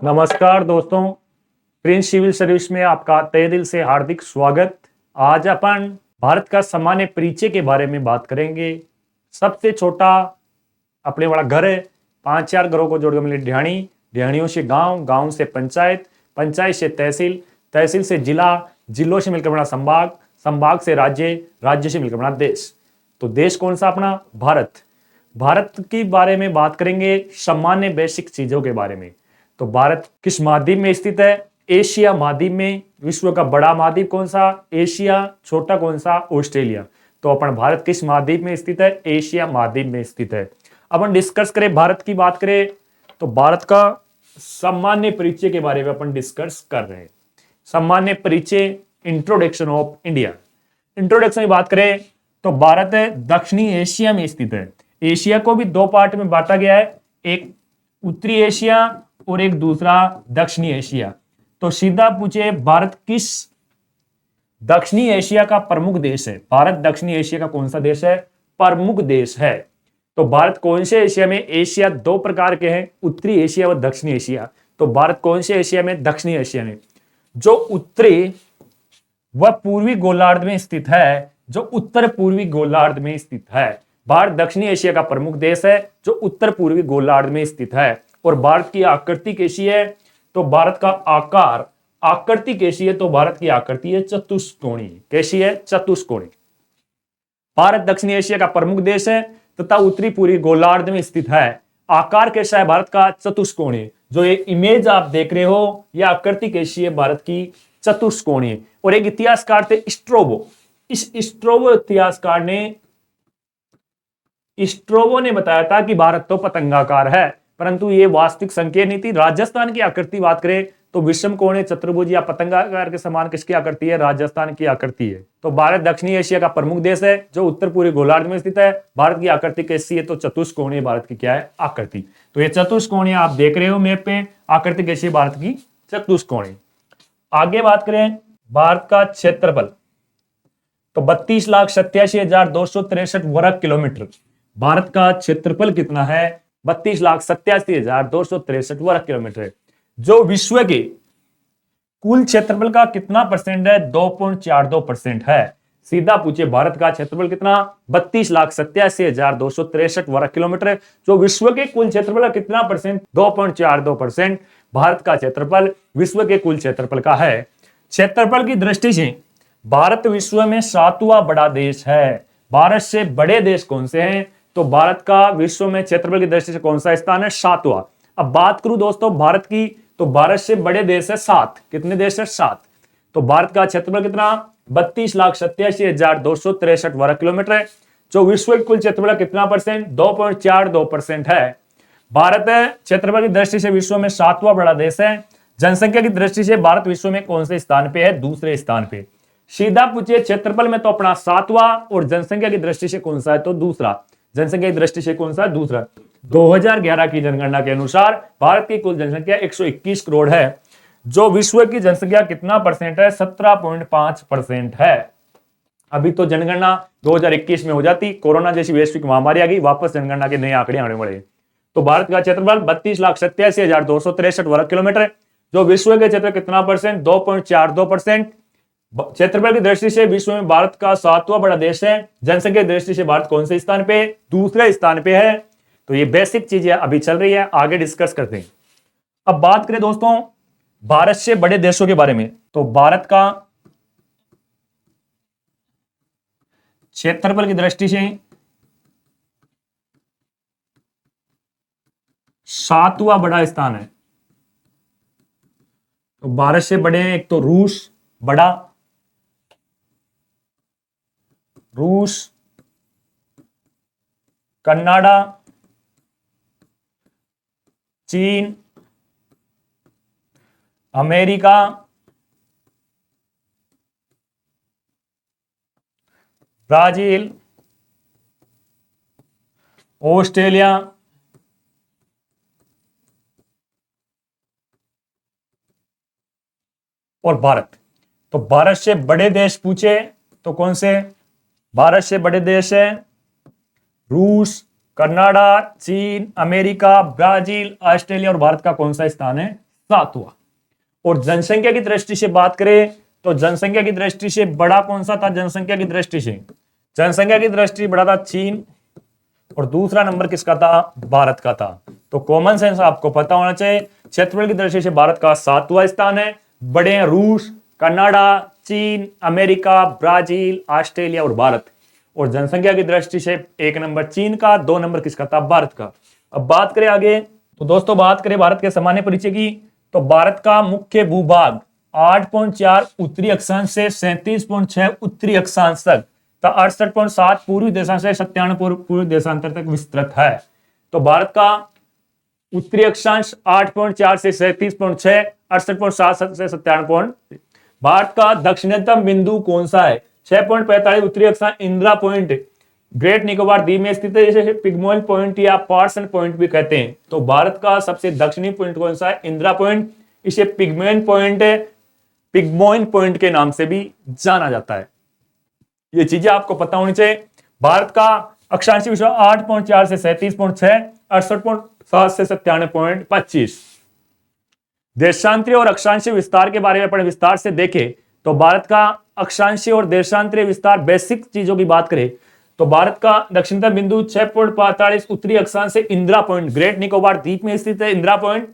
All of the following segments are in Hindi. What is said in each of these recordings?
नमस्कार दोस्तों, प्रिंस सिविल सर्विस में आपका तहे दिल से हार्दिक स्वागत। आज अपन भारत का सामान्य परिचय के बारे में बात करेंगे। सबसे छोटा अपने वाला घर है, 5-4 घरों को जोड़कर मिले ढाणी, ढाणियों से गांव, गांव से पंचायत, पंचायत से तहसील, तहसील से जिला, जिलों से मिलकर बना संभाग, संभाग से राज्य, राज्य से मिलकर बना देश। तो देश कौन सा अपना? भारत। भारत के बारे में बात करेंगे, सामान्य बेसिक चीजों के बारे में। तो भारत किस महाद्वीप में स्थित है? एशिया महाद्वीप में। विश्व का बड़ा महाद्वीप कौन सा? एशिया। छोटा कौन सा? ऑस्ट्रेलिया। तो अपन भारत किस महाद्वीप में स्थित है? एशिया महाद्वीप में स्थित है। अपन डिस्कस करें, भारत की बात करें तो भारत का सामान्य परिचय के बारे में अपन डिस्कस कर रहे हैं। सामान्य परिचय, इंट्रोडक्शन ऑफ इंडिया। इंट्रोडक्शन की बात करें तो भारत दक्षिणी एशिया में स्थित है। एशिया को भी दो पार्ट में बांटा गया है, एक उत्तरी एशिया और एक दूसरा दक्षिणी एशिया। तो सीधा पूछे, भारत किस दक्षिणी एशिया का प्रमुख देश है? भारत दक्षिणी एशिया का कौन सा देश है? प्रमुख देश है। तो भारत कौन से एशिया में? एशिया दो प्रकार के हैं, उत्तरी एशिया और दक्षिणी एशिया। तो भारत कौन से एशिया में? दक्षिणी एशिया में। जो उत्तरी वह पूर्वी गोलार्ध में स्थित है, जो उत्तर पूर्वी गोलार्ध में स्थित है। भारत दक्षिणी एशिया का प्रमुख देश है जो उत्तर पूर्वी गोलार्ध में स्थित है। और भारत की आकृति कैसी है? तो भारत का आकार, आकृति कैसी है? तो भारत की आकृति है चतुष्कोणीय। कैसी है? चतुष्कोणीय। भारत दक्षिणी एशिया का प्रमुख देश है तथा उत्तरी पूर्वी गोलार्ध में स्थित है। आकार कैसा है भारत का? चतुष्कोणीय। जो ये इमेज आप देख रहे हो, यह आकृति कैसी है भारत की? चतुष्कोणीय। और एक इतिहासकार थे स्ट्रोबो। इस स्ट्रोबो ने बताया था कि भारत तो पतंगाकार है, परंतु यह वास्तविक संकेत नहीं थी। राजस्थान की आकृति बात करें तो विषम कोण, चतुर्भुज या पतंगाकार के समान किसकी आकृति है? राजस्थान की आकृति है। तो भारत दक्षिणी एशिया का प्रमुख देश है जो उत्तर पूर्वी गोलार्ध में स्थित है। भारत की आकृति कैसी है? तो चतुष्कोणीय भारत की क्या है? आकृति। तो ये चतुष्कोणीय आप देख रहे हो मैप पे, आकृति कैसी है भारत की? चतुष्कोणीय। आगे बात करें भारत का क्षेत्रफल, तो 32,87,263 वर्ग किलोमीटर। भारत का क्षेत्रफल कितना है? 32,87,263 वर्ग किलोमीटर। जो विश्व के कुल क्षेत्रफल का कितना परसेंट है? 2.42% है। सीधा पूछे, भारत का क्षेत्रफल कितना? 32,87,263 वर्ग किलोमीटर। जो विश्व के कुल क्षेत्रफल का कितना परसेंट? 2.42% भारत का क्षेत्रफल विश्व के कुल क्षेत्रफल का है। क्षेत्रफल की दृष्टि से भारत विश्व में 7वां बड़ा देश है। भारत से बड़े देश कौन से हैं? तो भारत का विश्व में क्षेत्रफल की दृष्टि से कौन सा स्थान है? 7वां। अब बात करूं दोस्तों भारत की, तो भारत से बड़े देश है 7। कितने देश है? 7। तो भारत का क्षेत्रफल कितना? 32,87,263 वर्ग किलोमीटर है। जो विश्व के कुल क्षेत्रफल कितना परसेंट? 2.42% है। भारत क्षेत्रफल की दृष्टि से विश्व में 7वां बड़ा देश है। जनसंख्या की दृष्टि से भारत विश्व में कौन से स्थान पे है? दूसरे स्थान पे। सीधा पूछिए, क्षेत्रफल में तो अपना 7वां और जनसंख्या की दृष्टि से कौन सा है? तो दूसरा। जनसंख्या की दृष्टि से कौन सा? दूसरा। 2011 की जनगणना के अनुसार भारत की कुल जनसंख्या 121 करोड़ है। जो विश्व की जनसंख्या कितना परसेंट है? 17.5% है। अभी तो जनगणना 2021 में हो जाती, कोरोना जैसी वैश्विक महामारी आ गई, वापस जनगणना के नए आंकड़े आने वाले। तो भारत का क्षेत्रफल 32,87,263 वर्ग किलोमीटर। जो विश्व के क्षेत्र कितना परसेंट? 2.42%। क्षेत्रफल की दृष्टि से विश्व में भारत का 7वां बड़ा देश है। जनसंख्या की दृष्टि से भारत कौन से स्थान पे? दूसरे स्थान पे है। तो ये बेसिक चीजें अभी चल रही है, आगे डिस्कस करते हैं। अब बात करें दोस्तों भारत से बड़े देशों के बारे में, तो भारत का क्षेत्रफल की दृष्टि से 7वां बड़ा स्थान है। तो भारत से बड़े हैं एक तो रूस, बड़ा रूस, कनाडा, चीन, अमेरिका, ब्राजील, ऑस्ट्रेलिया, और भारत। तो भारत से बड़े देश पूछे तो कौन से? भारत से बड़े देश है रूस, कनाडा, चीन, अमेरिका, ब्राजील, ऑस्ट्रेलिया, और भारत का कौन सा स्थान है? 7वां। और जनसंख्या की दृष्टि से बात करें तो जनसंख्या की दृष्टि से बड़ा कौन सा था? जनसंख्या की दृष्टि से बड़ा था चीन, और दूसरा नंबर किसका था? भारत का था। तो कॉमन सेंस आपको पता होना चाहिए। क्षेत्रफल की दृष्टि से भारत का 7वां स्थान है। बड़े हैं रूस, कनाडा, चीन, अमेरिका, ब्राजील, ऑस्ट्रेलिया और भारत। और जनसंख्या की दृष्टि से 1 नंबर चीन का, 2 नंबर किसका था? भारत का। अब बात करें आगे, तो दोस्तों बात करें भारत के सामान्य परिचय की, तो भारत का मुख्य भूभाग 8.4 उत्तरी अक्षांश से 37.6 उत्तरी अक्षांश तक, 68.7 पूर्वी देशांश से 97 पूर्वी देशांतर तक विस्तृत है। तो भारत का उत्तरी अक्षांश 8.4 से 37.6, 68.7 से 97। भारत का दक्षिणतम बिंदु कौन सा है? 6.45 उत्तरी अक्षांश इंदिरा पॉइंट ग्रेट निकोबार द्वीप में स्थित है, जिसे पिग्मोइन पॉइंट या पार्सन पॉइंट भी कहते हैं। तो भारत का सबसे दक्षिणी पॉइंट कौन सा है? इंदिरा पॉइंट। इसे पिग्मोइन पॉइंट के नाम से भी जाना जाता है। ये चीजें आपको पता होनी चाहिए। भारत का अक्षांशीय विस्तार 8.4 से 37.6, 68.7 से 97.25। देशांतरीय और अक्षांशीय विस्तार के बारे में अपन विस्तार से देखें तो भारत का अक्षांशीय और देशांतरीय विस्तार, बेसिक चीजों की बात करें तो भारत का दक्षिणतम बिंदु 6.45 उत्तरी अक्षांश से इंदिरा पॉइंट ग्रेट निकोबार द्वीप में स्थित है। इंदिरा पॉइंट,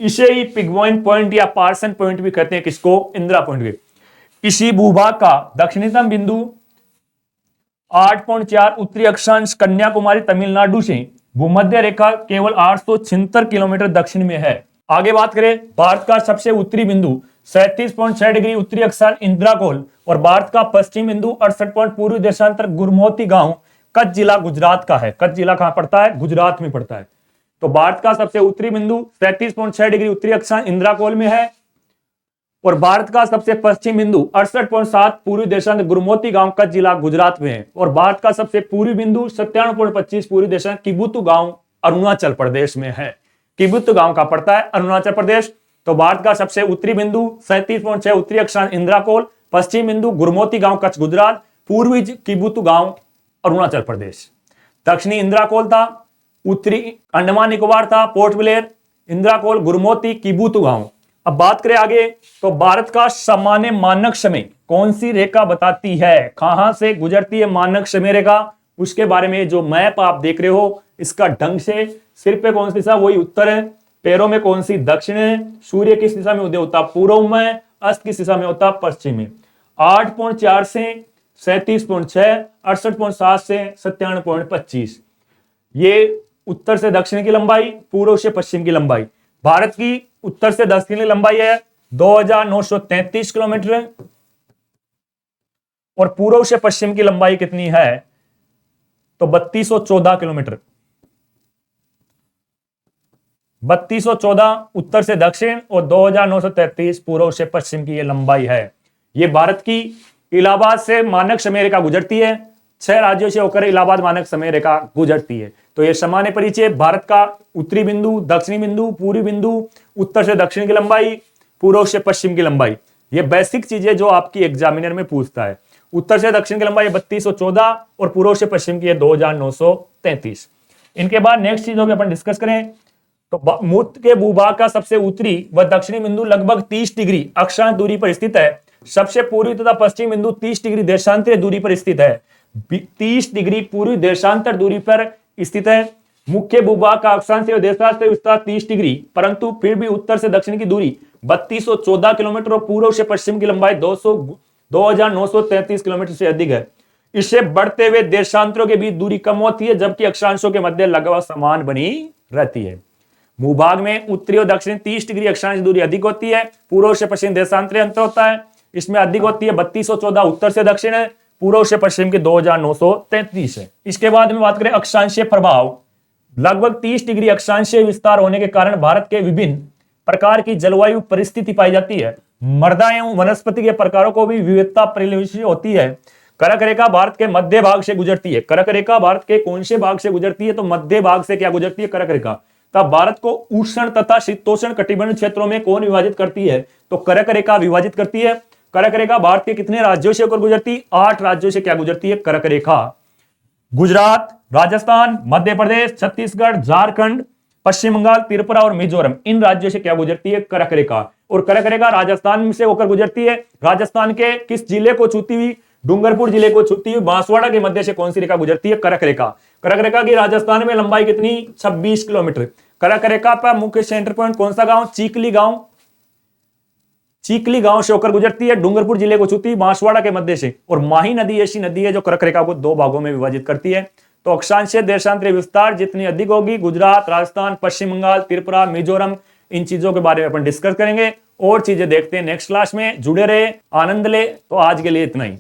इसे ही पिग्मोइन पॉइंट या पार्सन पॉइंट भी कहते हैं। किसको? इंदिरा पॉइंट के। इसी भूभाग का दक्षिणतम बिंदु 8.4 उत्तरी अक्षांश कन्याकुमारी तमिलनाडु से भूमध्य रेखा केवल 876 किलोमीटर दक्षिण में है। आगे बात करें, भारत का सबसे उत्तरी बिंदु 37.6 डिग्री उत्तरी अक्षांश इंदिरा कोल, और भारत का पश्चिम बिंदु 68 पूर्वी देशांतर गुरमोती गांव कच्छ जिला गुजरात का है। कच्छ जिला कहां पड़ता है? गुजरात में पड़ता है। तो भारत का सबसे उत्तरी बिंदु 37.6 डिग्री उत्तरी अक्षांश इंदिरा कोल में है, और भारत का सबसे पश्चिम बिंदु 68.7 पूर्वी देशांतर गुरमोती गांव कच्छ जिला गुजरात में है, और भारत का सबसे पूर्वी बिंदु 97.25 पूर्वी देशांतर किबुतु गांव अरुणाचल प्रदेश में है। किबुतु गांव का पड़ता है अरुणाचल प्रदेश। तो भारत का सबसे उत्तरी बिंदु 37.6 उत्तरी अक्षांश इंदिरा कोल, पश्चिम बिंदु गुरमोती गांव कच्छ गुजरात, पूर्वी किबुतु गांव अरुणाचल प्रदेश। दक्षिणी इंदिरा कोल था, उत्तरी अंडमान निकोबार था, पोर्ट ब्लेयर, इंदिरा कोल, गुरमोती, किबुतु गांव। अब बात करें आगे, तो भारत का सामान्य मानक समय कौन सी रेखा बताती है? कहां से गुजरती है मानक समय रेखा? उसके बारे में जो मैप आप देख रहे हो, इसका ढंग से सिर पे कौन सी दिशा? वही उत्तर है। पैरों में कौन सी? दक्षिण है। सूर्य किस दिशा में उदय होता? पूर्व में। अस्त किस दिशा में होता? पश्चिम में। 8.4 से 37.6, 68.7 से 97.25। ये उत्तर से दक्षिण की लंबाई, पूर्व से पश्चिम की लंबाई। भारत की उत्तर से दक्षिण की लंबाई है 2933 किलोमीटर, और पूर्व से पश्चिम की लंबाई कितनी है? तो 3214 किलोमीटर। 3214 उत्तर से दक्षिण और 2933 पूर्व से पश्चिम की ये लंबाई है। ये भारत की इलाहाबाद से मानक समय रेखा गुजरती है। 6 राज्यों से होकर इलाहाबाद मानक समय रेखा गुजरती है। तो ये सामान्य परिचय, भारत का उत्तरी बिंदु, दक्षिणी बिंदु, पूर्वी बिंदु, उत्तर से दक्षिण की लंबाई, पूर्व से पश्चिम की लंबाई। ये बेसिक चीजें जो आपकी एग्जामिनर में पूछता है। उत्तर से दक्षिण की लंबाई 3214 और पूर्व से पश्चिम की 2933। इनके बाद नेक्स्ट चीजों की अपन डिस्कस करें तो मूर्त के भूभाग का सबसे उत्तरी व दक्षिणी बिंदु लगभग 30 डिग्री अक्षांश दूरी पर स्थित है। सबसे पूर्वी तथा पश्चिम बिंदु 30 डिग्री देशांतरीय दूरी पर स्थित है। 30 डिग्री पूर्वी देशांतर दूरी पर स्थित है। मुख्य भूभाग का अक्षांश देशांतर विस्तार 30 डिग्री, परंतु फिर भी उत्तर से दक्षिण की दूरी 3214 किलोमीटर और पूर्व से पश्चिम की लंबाई 2933 किलोमीटर से अधिक है। इससे बढ़ते हुए देशांतरों के बीच दूरी कम होती है, जबकि अक्षांशों के मध्य लगभग समान बनी रहती है। भूभाग में उत्तरी और दक्षिण 30 डिग्री अक्षांश दूरी अधिक होती है। पूर्व से पश्चिम देशांतरीय अंतर होता है, इसमें अधिक होती है। 3214 उत्तर से दक्षिण है, पूर्व से पश्चिम के 2933 है। इसके बाद में बात करें अक्षांशीय प्रभाव। लगभग 30 डिग्री अक्षांशीय विस्तार होने के कारण भारत के विभिन्न प्रकार की जलवायु परिस्थिति पाई जाती है। मृदा एवं वनस्पति के प्रकारों को भी विविधता परिलक्षित होती है। कर्क रेखा भारत के मध्य भाग से गुजरती है। कर्क रेखा भारत के कौन से भाग से गुजरती है? तो मध्य भाग से क्या गुजरती है? कर्क रेखा। तब भारत को उष्ण तथा शीतोष्ण कटिबंधीय क्षेत्रों में कौन विभाजित करती है? तो कर्क रेखा विभाजित करती है। कर्क रेखा भारत के कितने राज्यों से होकर गुजरती? 8 राज्यों से क्या गुजरती है कर्क रेखा? गुजरात, राजस्थान, मध्य प्रदेश, छत्तीसगढ़, झारखंड, पश्चिम बंगाल, त्रिपुरा और मिजोरम, इन राज्यों से क्या गुजरती है? कर्क रेखा। और कर्क रेखा राजस्थान से होकर गुजरती है। राजस्थान के किस जिले को छूती हुई? डूंगरपुर जिले को छूती हुई बांसवाड़ा के मध्य से कौन सी रेखा गुजरती है? कर्क रेखा। कर्क रेखा की राजस्थान में लंबाई कितनी? 26 किलोमीटर। कर्क रेखा पर मुख्य सेंटर पॉइंट कौन सा गांव? चीकली गांव। चीकली गांव से होकर गुजरती है, डूंगरपुर जिले को छूती है बांसवाड़ा के मध्य से। और माही नदी ऐसी नदी है जो कर्क रेखा को दो भागों में विभाजित करती है। तो अक्षांशीय देशांतरीय विस्तार जितनी अधिक होगी, गुजरात, राजस्थान, पश्चिम बंगाल, त्रिपुरा, मिजोरम, इन चीजों के बारे में अपन डिस्कस करेंगे। और चीजें देखते हैं नेक्स्ट क्लास में। जुड़े रहे, आनंद ले। तो आज के लिए इतना ही।